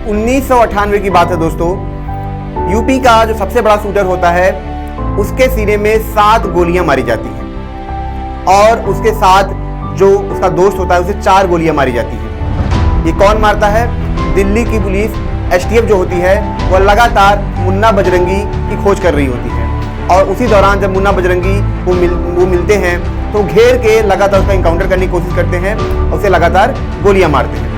1998 की बात है दोस्तों। यूपी का जो सबसे बड़ा शूटर होता है उसके सीने में 7 गोलियां मारी जाती हैं और उसके साथ जो उसका दोस्त होता है उसे 4 गोलियां मारी जाती हैं। ये कौन मारता है? दिल्ली की पुलिस एसटीएफ जो होती है वह लगातार मुन्ना बजरंगी की खोज कर रही होती है और उसी दौरान जब मुन्ना बजरंगी वो मिलते हैं तो घेर के लगातार उसका इनकाउंटर करने की कोशिश करते हैं और उसे लगातार गोलियां मारते हैं।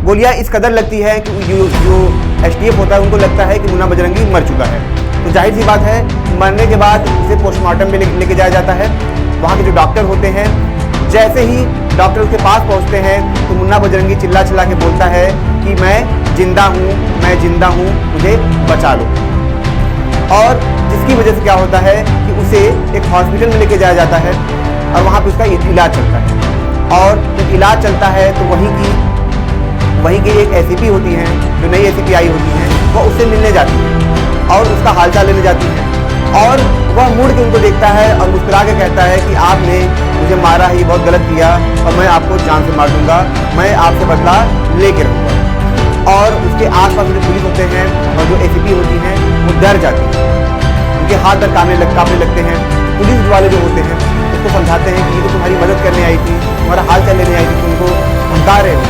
गोलियां इस कदर लगती है कि जो एसटीएफ होता है उनको लगता है कि मुन्ना बजरंगी मर चुका है। तो जाहिर सी बात है, मरने के बाद उसे पोस्टमार्टम में लेके जाया जाता है। वहाँ के जो डॉक्टर होते हैं, जैसे ही डॉक्टर उसके पास पहुँचते हैं तो मुन्ना बजरंगी चिल्ला चिल्ला के बोलता है कि मैं जिंदा हूँ, मुझे बचा लो। और जिसकी वजह से क्या होता है कि उसे एक हॉस्पिटल में लेके जाया जाता है और वहाँ पे उसका इलाज चलता है। और जब इलाज चलता है तो वहीं की एक एसीपी होती हैं, जो नई एसीपी आई होती हैं, वो उससे मिलने जाती है और उसका हालचाल लेने जाती है और वह मुड़ के उनको देखता है और मुस्कुरा के कहता है कि आपने मुझे मारा है, ये बहुत गलत किया और मैं आपको जान से मार दूंगा, मैं आपसे बदला लेके रहूँगा। और उसके आसपास जो पुलिस होते हैं और जो एसीपी होती हैं वो डर जाती हैं, उनके हाथ पैर कांपने लगते हैं। पुलिस वाले जो होते हैं उसको समझाते हैं कि ये तो तुम्हारी मदद करने आई थी, तुम्हारा हाल चाल लेने आई थी, तुमको धमका रहे हो।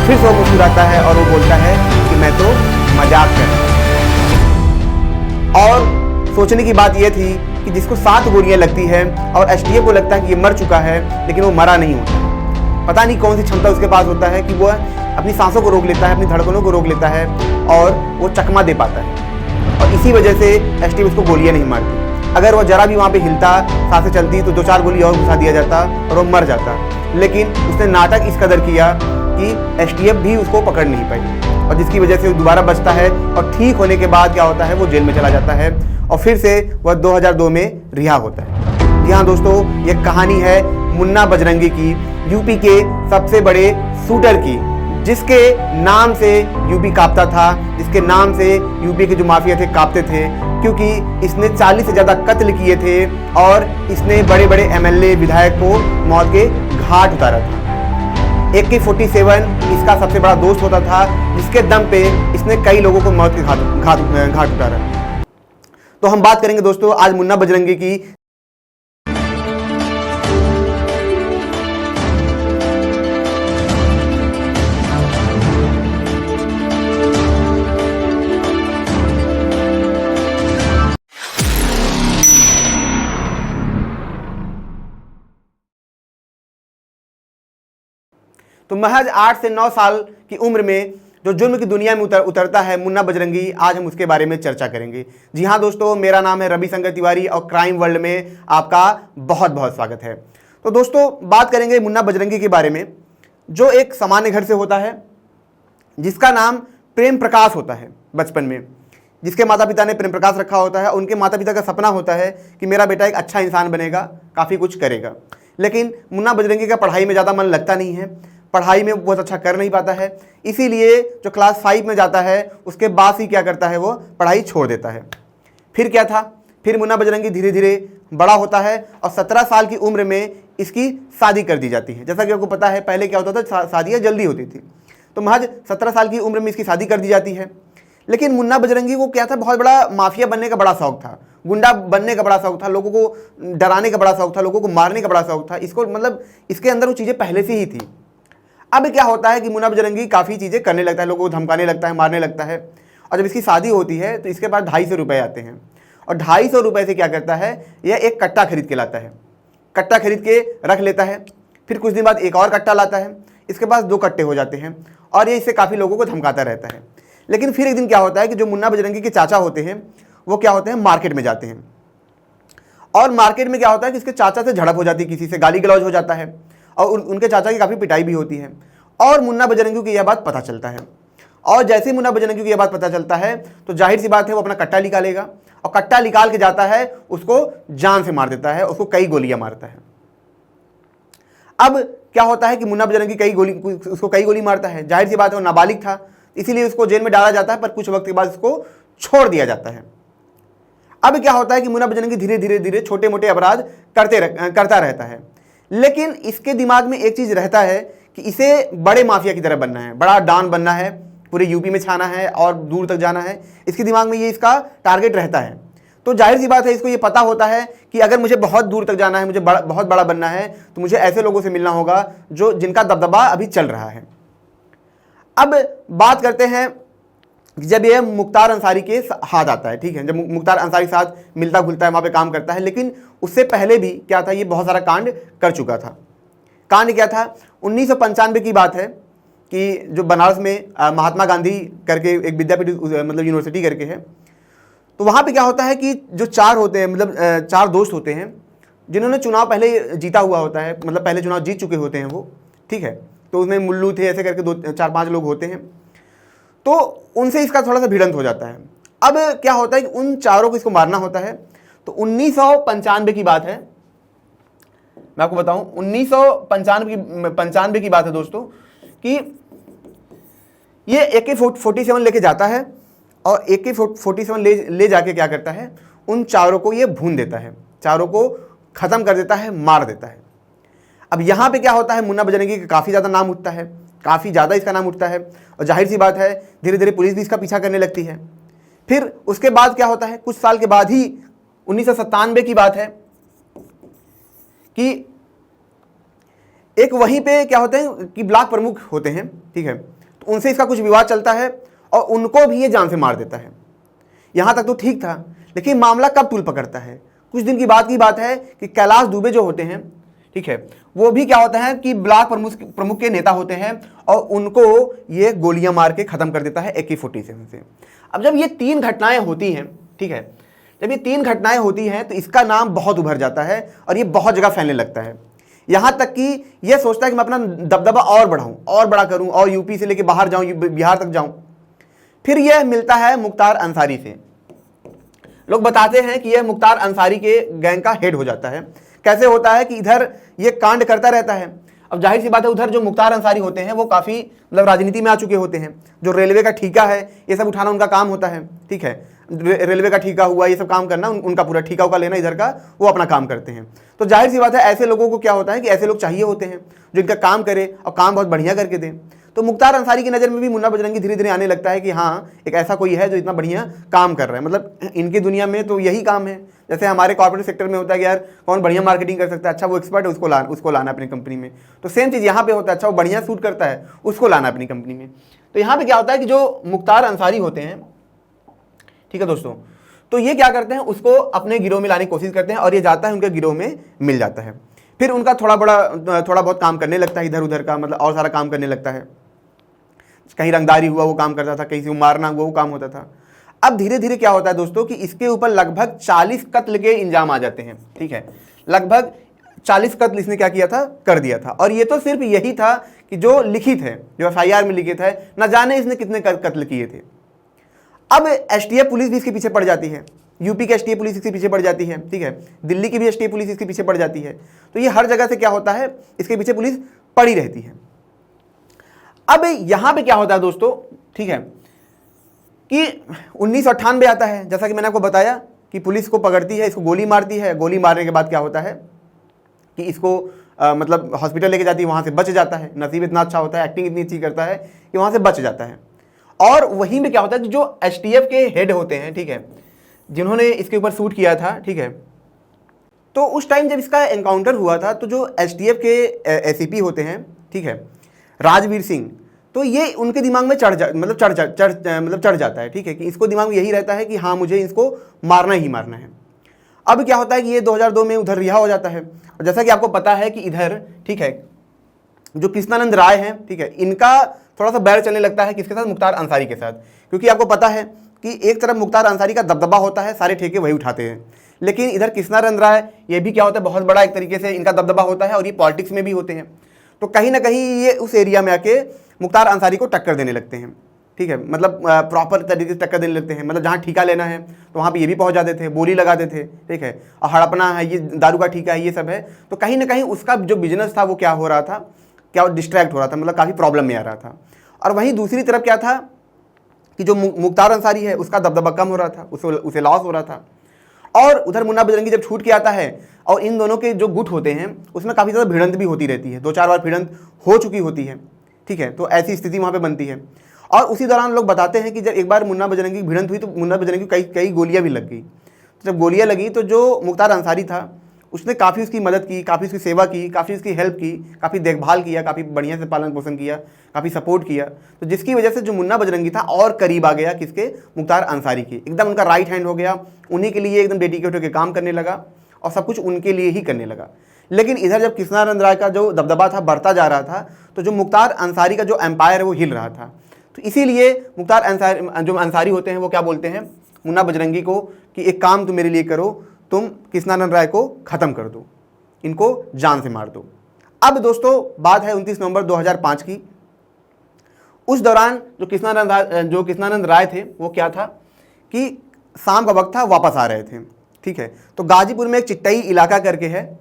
फिर से वो मुस्कुराता है और वो बोलता है कि मैं तो मजाक कर रहा हूं। और सोचने की बात यह थी कि जिसको 7 गोलियां लगती है और एसटीएफ को लगता है कि ये मर चुका है, लेकिन वो मरा नहीं होता। पता नहीं कौन सी क्षमता उसके पास होता है कि वो अपनी सांसों को रोक लेता है, अपनी धड़कनों को रोक लेता है और वो चकमा दे पाता है और इसी वजह से एसटीएफ उसको गोलियां नहीं मारती। अगर वो जरा भी वहाँ पे हिलता, सांसें चलती तो 2-4 गोली और घुसा दिया जाता और वो मर जाता। लेकिन उसने नाटक इस कदर किया कि एसटीएफ भी उसको पकड़ नहीं पाई और जिसकी वजह से वो दोबारा बचता है और ठीक होने के बाद क्या होता है, वो जेल में चला जाता है और फिर से वह 2002 में रिहा होता है। जी हाँ दोस्तों, ये कहानी है मुन्ना बजरंगी की, यूपी के सबसे बड़े शूटर की, जिसके नाम से यूपी कांपता था, जिसके नाम से यूपी के जो माफिया थे कांपते थे, क्योंकि इसने 40 से ज़्यादा कत्ल किए थे और इसने बड़े बड़े एमएलए विधायक को मौत के घाट उतारा था। AK-47 इसका सबसे बड़ा दोस्त होता था, जिसके दम पे इसने कई लोगों को मौत के घाट उतारा। तो हम बात करेंगे दोस्तों आज मुन्ना बजरंगी की। तो महज 8 से 9 साल की उम्र में जो जुर्म की दुनिया में उतरता है मुन्ना बजरंगी, आज हम उसके बारे में चर्चा करेंगे। जी हाँ दोस्तों, मेरा नाम है रविशंकर तिवारी और क्राइम वर्ल्ड में आपका बहुत बहुत स्वागत है। तो दोस्तों बात करेंगे मुन्ना बजरंगी के बारे में, जो एक सामान्य घर से होता है, जिसका नाम प्रेम प्रकाश होता है। बचपन में जिसके माता पिता ने प्रेम प्रकाश रखा होता है, उनके माता पिता का सपना होता है कि मेरा बेटा एक अच्छा इंसान बनेगा, काफ़ी कुछ करेगा। लेकिन मुन्ना बजरंगी का पढ़ाई में ज़्यादा मन लगता नहीं है, पढ़ाई में बहुत अच्छा कर नहीं पाता है, इसीलिए जो क्लास 5 में जाता है उसके बाद ही क्या करता है, वो पढ़ाई छोड़ देता है। फिर क्या था, फिर मुन्ना बजरंगी धीरे धीरे बड़ा होता है और 17 साल की उम्र में इसकी शादी कर दी जाती है। जैसा कि आपको पता है पहले क्या होता था, शादियाँ जल्दी होती थी, तो महज 17 साल की उम्र में इसकी शादी कर दी जाती है। लेकिन मुन्ना बजरंगी को क्या था, बहुत बड़ा माफिया बनने का बड़ा शौक था, गुंडा बनने का बड़ा शौक था, लोगों को डराने का बड़ा शौक था, लोगों को मारने का बड़ा शौक था। इसको मतलब इसके अंदर वो चीज़ें पहले से ही थी। अब क्या होता है कि मुन्ना बजरंगी काफ़ी चीज़ें करने लगता है, लोगों को धमकाने लगता है, मारने लगता है। और जब इसकी शादी होती है तो इसके पास 250 रुपये आते हैं और 250 रुपये से क्या करता है, यह एक कट्टा खरीद के लाता है। कट्टा खरीद के रख लेता है, फिर कुछ दिन बाद एक और कट्टा लाता है, इसके पास 2 कट्टे हो जाते हैं और ये इससे काफ़ी लोगों को धमकाता रहता है। लेकिन फिर एक दिन क्या होता है कि जो मुन्ना बजरंगी के चाचा होते हैं वो क्या होते हैं, मार्केट में जाते हैं और मार्केट में क्या होता है कि इसके चाचा से झड़प हो जाती है, किसी से गाली गलौज हो जाता है और उनके चाचा की काफ़ी पिटाई भी होती है और मुन्ना बजरंगी को यह बात पता चलता है। और जैसे ही मुन्ना बजरंगी को यह बात पता चलता है तो जाहिर सी बात है वो अपना कट्टा निकालेगा और कट्टा निकाल के जाता है, उसको जान से मार देता है, उसको कई गोलियां मारता है। अब क्या होता है कि मुन्ना बजरंगी उसको कई गोली मारता है, जाहिर सी बात है वो नाबालिग था, इसीलिए उसको जेल में डाला जाता है, पर कुछ वक्त के बाद उसको छोड़ दिया जाता है। अब क्या होता है कि मुन्ना बजरंगी धीरे धीरे धीरे छोटे मोटे अपराध करता रहता है, लेकिन इसके दिमाग में एक चीज़ रहता है कि इसे बड़े माफिया की तरह बनना है, बड़ा डॉन बनना है, पूरे यूपी में छाना है और दूर तक जाना है, इसके दिमाग में ये इसका टारगेट रहता है। तो जाहिर सी बात है इसको ये पता होता है कि अगर मुझे बहुत दूर तक जाना है, मुझे बहुत बड़ा बनना है, तो मुझे ऐसे लोगों से मिलना होगा जो जिनका दबदबा अभी चल रहा है। अब बात करते हैं जब यह मुख्तार अंसारी के हाथ आता है, ठीक है, जब मुख्तार अंसारी के साथ मिलता घुलता है, वहाँ पे काम करता है, लेकिन उससे पहले भी क्या था, ये बहुत सारा कांड कर चुका था। कांड क्या था, 1995 की बात है कि जो बनारस में महात्मा गांधी करके एक विद्यापीठ मतलब यूनिवर्सिटी करके है, तो वहाँ पे क्या होता है कि जो चार होते हैं, मतलब चार दोस्त होते हैं जिन्होंने चुनाव पहले जीता हुआ होता है, मतलब पहले चुनाव जीत चुके होते हैं वो, ठीक है, तो उसमें मुल्लू थे, ऐसे करके 4-5 लोग होते हैं। तो उनसे इसका थोड़ा सा भिड़ंत हो जाता है। अब क्या होता है कि उन चारों को इसको मारना होता है। तो 1995 की बात है, मैं आपको बताऊं, 1995 की बात है दोस्तों, कि ये AK-47 लेके जाता है और AK-47 ले जाके क्या करता है, उन चारों को ये भून देता है, चारों को खत्म कर देता है, मार देता है। अब यहाँ पे क्या होता है, मुन्ना बजरंगी का काफ़ी ज़्यादा नाम उठता है, काफ़ी ज़्यादा इसका नाम उठता है, और जाहिर सी बात है धीरे धीरे पुलिस भी इसका पीछा करने लगती है। फिर उसके बाद क्या होता है, कुछ साल के बाद ही 1997 की बात है कि एक वहीं पे क्या होते हैं कि ब्लॉक प्रमुख होते हैं, ठीक है, तो उनसे इसका कुछ विवाद चलता है और उनको भी ये जान से मार देता है। यहाँ तक तो ठीक था, लेकिन मामला कब तूल पकड़ता है, कुछ दिन की बात है कि कैलाश दुबे जो होते हैं, ठीक है, वो भी क्या होता है कि ब्लॉक प्रमुख के नेता होते हैं और उनको ये गोलियां मार के खत्म कर देता है AK-47 से। अब जब ये 3 घटनाएं होती हैं, ठीक है, जब ये 3 घटनाएं होती हैं तो इसका नाम बहुत उभर जाता है और ये बहुत जगह फैलने लगता है, यहाँ तक कि ये सोचता है कि मैं अपना दबदबा और बढ़ाऊं और बड़ा करूं और यूपी से लेके बाहर जाऊं, बिहार तक जाऊं। फिर यह मिलता है मुख्तार अंसारी से। लोग बताते हैं कि यह मुख्तार अंसारी के गैंग का हेड हो जाता है। कैसे होता है कि इधर ये कांड करता रहता है। अब जाहिर सी बात है उधर जो मुख्तार अंसारी होते हैं वो काफ़ी मतलब राजनीति में आ चुके होते हैं, जो रेलवे का ठेका है ये सब उठाना उनका काम होता है, ठीक है, रेलवे का ठेका हुआ ये सब काम करना उनका पूरा ठेका उका लेना इधर का, वो अपना काम करते हैं। तो जाहिर सी बात है ऐसे लोगों को क्या होता है कि ऐसे लोग चाहिए होते हैं जो इनका काम करे और काम बहुत बढ़िया करके दें। तो मुख्तार अंसारी की नज़र में भी मुन्ना बजरंगी धीरे धीरे आने लगता है कि हाँ एक ऐसा कोई है जो इतना बढ़िया काम कर रहा है, मतलब इनकी दुनिया में तो यही काम है। जैसे हमारे कॉर्पोरेट सेक्टर में होता है कि यार कौन बढ़िया मार्केटिंग कर सकता है, अच्छा वो एक्सपर्ट है उसको लाना अपनी कंपनी में। तो सेम चीज़ यहाँ पे होता है, अच्छा वो बढ़िया सूट करता है उसको लाना अपनी कंपनी में। तो यहाँ पे क्या होता है कि जो मुख्तार अंसारी होते हैं, ठीक है दोस्तों, तो ये क्या करते हैं उसको अपने गिरोह में लाने की कोशिश करते हैं और ये जाता है उनके गिरोह में मिल जाता है। फिर उनका थोड़ा बहुत काम करने लगता है इधर उधर का, मतलब और सारा काम करने लगता है। कहीं रंगदारी हुआ वो काम करता था, कहीं से मारना हुआ वो काम होता था। अब धीरे धीरे क्या होता है दोस्तों कि इसके ऊपर लगभग 40 कत्ल के इंजाम आ जाते हैं, ठीक है, लगभग 40 कत्ल इसने क्या किया था, कर दिया था। और ये तो सिर्फ यही था कि जो लिखित है, जो FIR में लिखित है, न जाने इसने कितने कत्ल किए थे। अब STF पुलिस भी इसके पीछे पड़ जाती है, यूपी की STF पुलिस इसके पीछे पड़ जाती है, ठीक है, दिल्ली की भी STF पुलिस इसके पीछे पड़ जाती है। तो ये हर जगह से क्या होता है, इसके पीछे पुलिस पड़ी रहती है। अब यहां पे क्या होता है दोस्तों, ठीक है, कि 1998 आता है, जैसा कि मैंने आपको बताया कि पुलिस को पकड़ती है, इसको गोली मारती है। गोली मारने के बाद क्या होता है कि इसको मतलब हॉस्पिटल लेके जाती है, वहां से बच जाता है। नसीब इतना अच्छा होता है, एक्टिंग इतनी अच्छी करता है कि वहां से बच जाता है। और वहीं में क्या होता है कि जो STF के हेड होते हैं, ठीक है, जिन्होंने इसके ऊपर शूट किया था, ठीक है, तो उस टाइम जब इसका एनकाउंटर हुआ था तो जो STF के ACP होते हैं, ठीक है, राजवीर सिंह, तो ये उनके दिमाग में चढ़ जाता है, ठीक है, कि इसको दिमाग में यही रहता है कि हाँ मुझे इसको मारना ही मारना है। अब क्या होता है कि ये 2002 में उधर रिहा हो जाता है। और जैसा कि आपको पता है कि इधर, ठीक है, जो कृष्णानंद राय हैं, ठीक है, इनका थोड़ा सा बैर चलने लगता है किसके साथ, मुख्तार अंसारी के साथ। क्योंकि आपको पता है कि एक तरफ मुख्तार अंसारी का दबदबा होता है, सारे ठेके वही उठाते हैं, लेकिन इधर कृष्णानंद राय ये भी क्या होता है, बहुत बड़ा एक तरीके से इनका दबदबा होता है और ये पॉलिटिक्स में भी होते हैं। तो कहीं ना कहीं ये उस एरिया में आके मुख्तार अंसारी को टक्कर देने लगते हैं, ठीक है, मतलब प्रॉपर तरीके से टक्कर देने लगते हैं। मतलब जहाँ ठीका लेना है तो वहाँ पे ये भी पहुँच जाते थे, बोली लगाते थे, ठीक है, और हड़पना है, ये दारू का ठीका है, ये सब है। तो कहीं ना कहीं उसका जो बिजनेस था वो क्या हो रहा था, क्या डिस्ट्रैक्ट हो रहा था, मतलब काफ़ी प्रॉब्लम में आ रहा था। और वहीं दूसरी तरफ क्या था कि जो मुख्तार अंसारी है उसका दबदबा कम हो रहा था, उसे लॉस हो रहा था। और उधर मुन्ना बजरंगी जब छूट के आता है और इन दोनों के जो गुट होते हैं उसमें काफ़ी ज़्यादा भिड़ंत भी होती रहती है, 2-4 बार भिड़ंत हो चुकी होती है, ठीक है। तो ऐसी स्थिति वहाँ पे बनती है। और उसी दौरान लोग बताते हैं कि जब एक बार मुन्ना बजरंगी की भिड़ंत हुई तो मुन्ना बजरंगी को कई गोलियां भी लग गई। तो जब गोलियां लगी तो जो मुख्तार अंसारी था उसने काफ़ी उसकी मदद की, काफ़ी उसकी सेवा की, काफ़ी उसकी हेल्प की, काफ़ी देखभाल किया, काफ़ी बढ़िया से पालन पोषण किया, काफ़ी सपोर्ट किया। तो जिसकी वजह से जो मुन्ना बजरंगी था और करीब आ गया किसके, मुख्तार अंसारी के, एकदम उनका राइट हैंड हो गया, उन्हीं के लिए एकदम डेडिकेट होकर काम करने लगा और सब कुछ उनके लिए ही करने लगा। लेकिन इधर जब कृष्णानंद राय का जो दबदबा था बढ़ता जा रहा था तो जो मुख्तार अंसारी का जो एम्पायर है वो हिल रहा था। तो इसीलिए मुख्तार अंसारी जो अंसारी होते हैं वो क्या बोलते हैं मुन्ना बजरंगी को कि एक काम तुम मेरे लिए करो, तुम कृष्णानंद राय को ख़त्म कर दो, इनको जान से मार दो। अब दोस्तों बात है 29 नवंबर 2005 की। उस दौरान जो कृष्णानंद राय थे वो क्या था कि शाम का वक्त था, वापस आ रहे थे, ठीक है। तो गाजीपुर में एक चिट्टई इलाका करके है,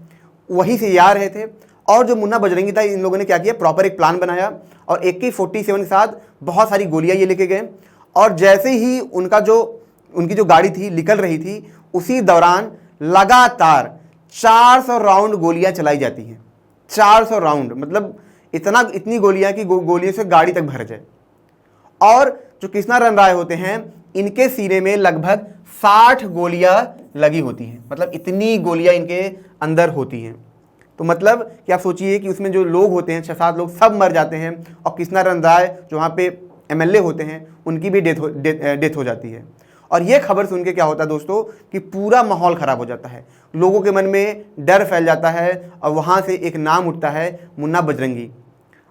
वहीं से आ रहे थे और जो मुन्ना बजरंगी था इन लोगों ने क्या किया, प्रॉपर एक प्लान बनाया और AK-47 के साथ बहुत सारी गोलियां ये लेके गए और जैसे ही उनकी जो गाड़ी थी निकल रही थी उसी दौरान लगातार 400 राउंड गोलियां चलाई जाती हैं। 400 राउंड मतलब इतनी गोलियां कि गोलियों से गाड़ी तक भर जाए। और जो कृष्णानंद राय होते हैं इनके सीने में लगभग 60 गोलियां लगी होती हैं, मतलब इतनी गोलियां इनके अंदर होती हैं। तो मतलब कि आप सोचिए कि उसमें जो लोग होते हैं 6-7 लोग सब मर जाते हैं और कृष्णानंद राय जो वहाँ पे MLA होते हैं उनकी भी डेथ हो जाती है। और ये खबर सुन के क्या होता है दोस्तों कि पूरा माहौल ख़राब हो जाता है, लोगों के मन में डर फैल जाता है और वहाँ से एक नाम उठता है मुन्ना बजरंगी।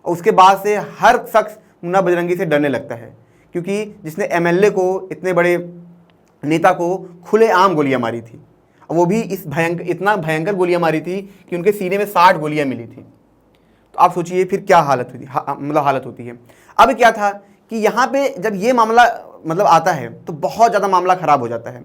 और उसके बाद से हर शख्स मुन्ना बजरंगी से डरने लगता है क्योंकि जिसने MLA को, इतने बड़े नेता को खुलेआम गोलियां मारी थी और वो भी इतना भयंकर गोलियां मारी थी कि उनके सीने में 60 गोलियां मिली थी। तो आप सोचिए फिर क्या हालत होती है। अब क्या था कि यहाँ पे जब ये मामला आता है तो बहुत ज़्यादा मामला ख़राब हो जाता है।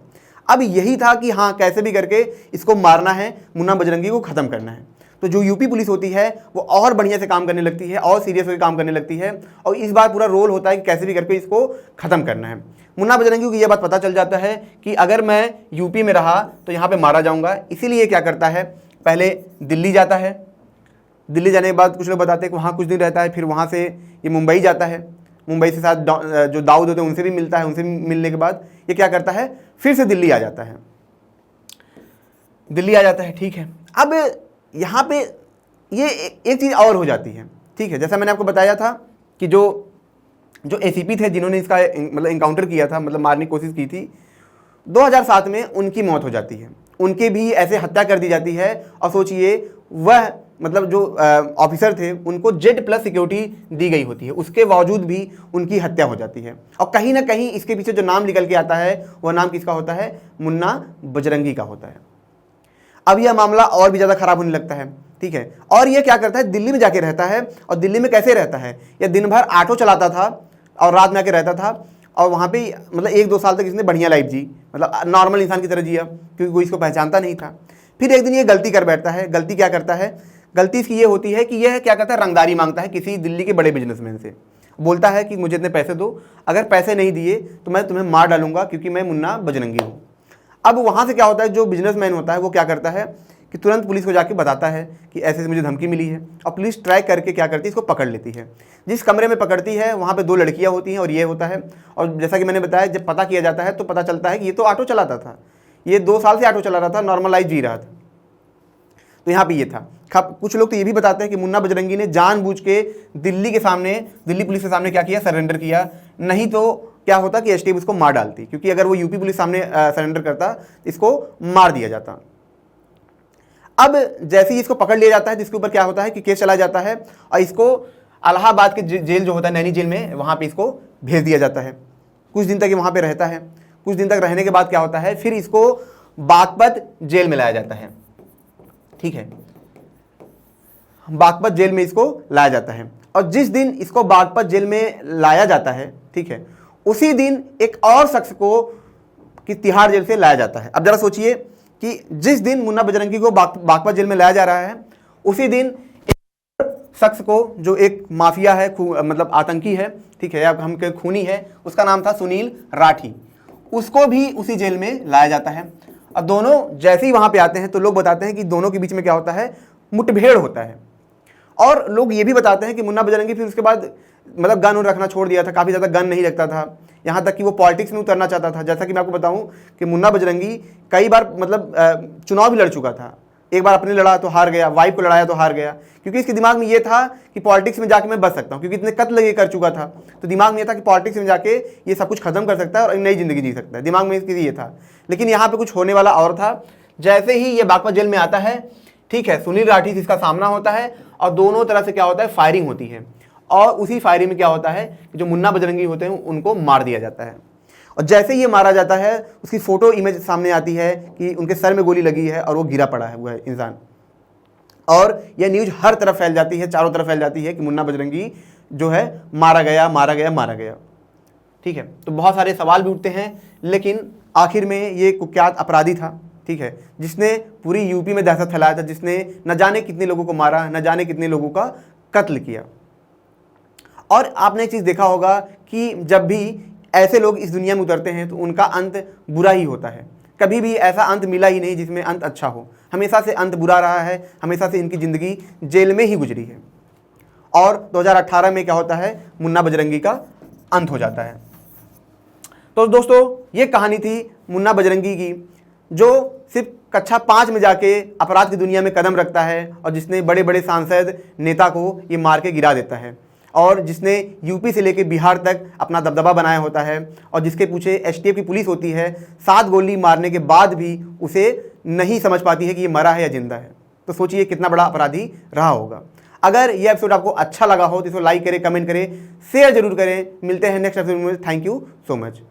अब यही था कि हाँ कैसे भी करके इसको मारना है, मुन्ना बजरंगी को ख़त्म करना है। तो जो यूपी पुलिस होती है वो और बढ़िया से काम करने लगती है और सीरियस होकर काम करने लगती है और इस बार पूरा रोल होता है कि कैसे भी करके इसको ख़त्म करना है। मुन्ना बजरंगी को ये बात पता चल जाता है कि अगर मैं यूपी में रहा तो यहाँ पे मारा जाऊँगा, इसीलिए क्या करता है पहले दिल्ली जाता है। दिल्ली जाने के बाद कुछ लोग बताते हैं कि वहाँ कुछ दिन रहता है, फिर वहाँ से ये मुंबई जाता है, मुंबई से साथ जो दाऊद होते हैं उनसे भी मिलता है, उनसे मिलने के बाद ये क्या करता है फिर से दिल्ली आ जाता है, ठीक है। अब यहाँ पे ये एक चीज़ और हो जाती है, ठीक है। जैसा मैंने आपको बताया था कि जो ACP थे जिन्होंने इसका इनकाउंटर किया था, मारने की कोशिश की थी, 2007 में उनकी मौत हो जाती है, उनके भी ऐसे हत्या कर दी जाती है। और सोचिए वह जो ऑफिसर थे उनको Z+ सिक्योरिटी दी गई होती है, उसके बावजूद भी उनकी हत्या हो जाती है। और कहीं ना कहीं इसके पीछे जो नाम निकल के आता है वह नाम किसका होता है, मुन्ना बजरंगी का होता है। अब यह मामला और भी ज़्यादा खराब होने लगता है, ठीक है। और यह क्या करता है, दिल्ली में जाके रहता है। और दिल्ली में कैसे रहता है, यह दिन भर ऑटो चलाता था और रात में आके रहता था और वहाँ पे 1-2 साल तक इसने बढ़िया लाइफ जी, नॉर्मल इंसान की तरह जिया क्योंकि कोई इसको पहचानता नहीं था। फिर एक दिन ये गलती कर बैठता है। गलती क्या करता है, गलती इसकी ये होती है कि यह क्या करता है, रंगदारी मांगता है किसी दिल्ली के बड़े बिजनेसमैन से। बोलता है कि मुझे इतने पैसे दो, अगर पैसे नहीं दिए तो मैं तुम्हें मार डालूंगा क्योंकि मैं मुन्ना बजरंगी हूँ। अब वहाँ से क्या होता है, जो बिजनेसमैन होता है वो क्या करता है कि तुरंत पुलिस को जाके बताता है कि ऐसे मुझे धमकी मिली है। और पुलिस ट्रैक करके क्या करती है, इसको पकड़ लेती है। जिस कमरे में पकड़ती है वहाँ पे 2 लड़कियाँ होती हैं और ये होता है। और जैसा कि मैंने बताया जब पता किया जाता है तो पता चलता है कि ये तो ऑटो चलाता था, ये 2 साल से ऑटो चला रहा था, नॉर्मल लाइफ जी रहा था। तो यहाँ पे ये था। कुछ लोग तो ये भी बताते हैं कि मुन्ना बजरंगी ने जानबूझ के दिल्ली पुलिस के सामने क्या किया, सरेंडर किया, नहीं तो क्या होता कि STF उसको मार डालती, क्योंकि अगर वो यूपी पुलिस सामने सरेंडर करता इसको मार दिया जाता। अब जैसे ही इसको पकड़ लिया जाता है तो इसके ऊपर क्या होता है कि केस चला जाता है और इसको इलाहाबाद के जेल जो होता है, नैनी जेल में, वहाँ पे इसको भेज दिया जाता है। कुछ दिन तक ये वहाँ पे रहता है। कुछ दिन तक रहने के बाद क्या होता है, फिर इसको बागपत जेल में लाया जाता है, ठीक है। बागपत जेल में इसको लाया जाता है और जिस दिन इसको बागपत जेल में लाया जाता है, ठीक है, उसी दिन एक और शख्स को तिहाड़ जेल से लाया जाता है। अब जरा सोचिए कि जिस दिन मुन्ना बजरंगी को बागपत जेल में लाया जा रहा है उसी दिन एक शख्स को, जो एक माफिया है, आतंकी है, ठीक है, हम खूनी है, उसका नाम था सुनील राठी, उसको भी उसी जेल में लाया जाता है। और दोनों जैसे ही वहां पे आते हैं तो लोग बताते हैं कि दोनों के बीच में क्या होता है, मुठभेड़ होता है। और लोग ये भी बताते हैं कि मुन्ना बजरंगी फिर उसके बाद मतलब गन रखना छोड़ दिया था, काफ़ी ज़्यादा गन नहीं रखता था, यहाँ तक कि वो पॉलिटिक्स में उतरना चाहता था। जैसा कि मैं आपको बताऊं कि मुन्ना बजरंगी कई बार मतलब चुनाव भी लड़ चुका था। एक बार अपने लड़ा तो हार गया, वाइफ को लड़ाया तो हार गया, क्योंकि इसके दिमाग में ये था कि पॉलिटिक्स में जाके मैं बच सकता हूँ, क्योंकि इतने कत्ल ये कर चुका था। तो दिमाग में ये था कि पॉलिटिक्स में जाके ये सब कुछ खत्म कर सकता है और एक नई जिंदगी जी सकता है, दिमाग में इसके ये था। लेकिन यहाँ पे कुछ होने वाला और था। जैसे ही ये बागपत जेल में आता है, ठीक है, सुनील राठी से इसका सामना होता है और दोनों तरफ से क्या होता है, फायरिंग होती है। और उसी फायरिंग में क्या होता है कि जो मुन्ना बजरंगी होते हैं उनको मार दिया जाता है। और जैसे ही ये मारा जाता है, उसकी फोटो इमेज सामने आती है कि उनके सर में गोली लगी है और वो गिरा पड़ा है वह इंसान। और यह न्यूज़ हर तरफ फैल जाती है, चारों तरफ फैल जाती है कि मुन्ना बजरंगी जो है मारा गया, मारा गया, मारा गया। ठीक है, तो बहुत सारे सवाल भी उठते हैं, लेकिन आखिर में ये कुख्यात अपराधी था, ठीक है, जिसने पूरी यूपी में दहशत फैलाया था, जिसने न जाने कितने लोगों को मारा, न जाने कितने लोगों का कत्ल किया। और आपने एक चीज़ देखा होगा कि जब भी ऐसे लोग इस दुनिया में उतरते हैं तो उनका अंत बुरा ही होता है। कभी भी ऐसा अंत मिला ही नहीं जिसमें अंत अच्छा हो, हमेशा से अंत बुरा रहा है, हमेशा से इनकी ज़िंदगी जेल में ही गुजरी है। और 2018 में क्या होता है, मुन्ना बजरंगी का अंत हो जाता है। तो दोस्तों, ये कहानी थी मुन्ना बजरंगी की, जो सिर्फ कक्षा 5 में जाके अपराध की दुनिया में कदम रखता है और जिसने बड़े बड़े सांसद नेता को ये मार के गिरा देता है, और जिसने यूपी से लेकर बिहार तक अपना दबदबा बनाया होता है, और जिसके पीछे एसटीएफ की पुलिस होती है, 7 गोली मारने के बाद भी उसे नहीं समझ पाती है कि ये मरा है या जिंदा है। तो सोचिए कितना बड़ा अपराधी रहा होगा। अगर ये एपिसोड आपको अच्छा लगा हो तो इसको लाइक करें, कमेंट करें, शेयर जरूर करें। मिलते हैं नेक्स्ट एपिसोड में। Thank you so much.